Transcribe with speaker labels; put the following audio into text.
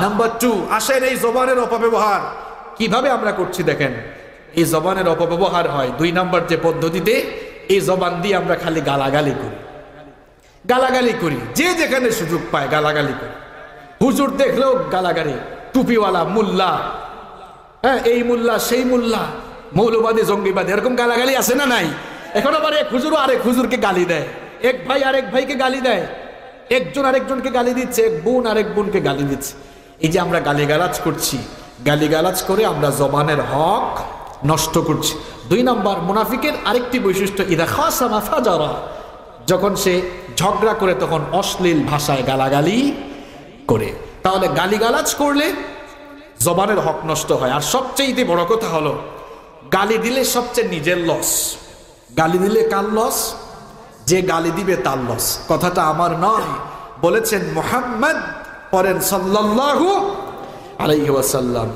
Speaker 1: Number 2, আসেন এই জবানের অপব্যবহার কিভাবে আমরা করছি দেখেন। এই জবানের অপব্যবহার হয় 2 নাম্বার যে পদ্ধতিতে, এই জবান দিয়ে আমরা খালি গালাগালি করি, গালাগালি করি, যে যেখানে সুযোগ পায় গালাগালি করি। হুজুর দেখলেও গালাগালি, টুপিওয়ালা মোল্লা, হ্যাঁ এই মোল্লা সেই মোল্লা, মৌলবাদী জঙ্গিবাদী, এরকম গালাগালি আছে না নাই? এখন আবার এক হুজুরও আরেক হুজুরকে গালি দেয়, এক ভাই আরেক ভাইকে গালি দেয়, একজন আরেকজনকে গালি দিচ্ছে, এক বোন আরেক বোনকে গালি দিচ্ছে। এই যে আমরা গালিগালাজ করছি, গালিগালাজ করে আমরা জবানের হক নষ্ট করছি। 2 নাম্বার মুনাফিকের আরেকটি বৈশিষ্ট্য, ইদা খাসামা ফাজারা, যখন সে ঝগড়া করে তখন অশ্লীল ভাষায় গালাগালি করে। তাহলে গালিগালাজ করলে জবানের হক নষ্ট হয়। আর সবচেয়ে বড় কথা হলো, গালি দিলে সবচেয়ে নিজের লস। গালি দিলে কার লস? যে গালি দিবে তার লস। কথাটা আমার নয়, বলেছেন মুহাম্মদ, পড়েন সাল্লাল্লাহু আলাইহি ওয়াসাল্লাম।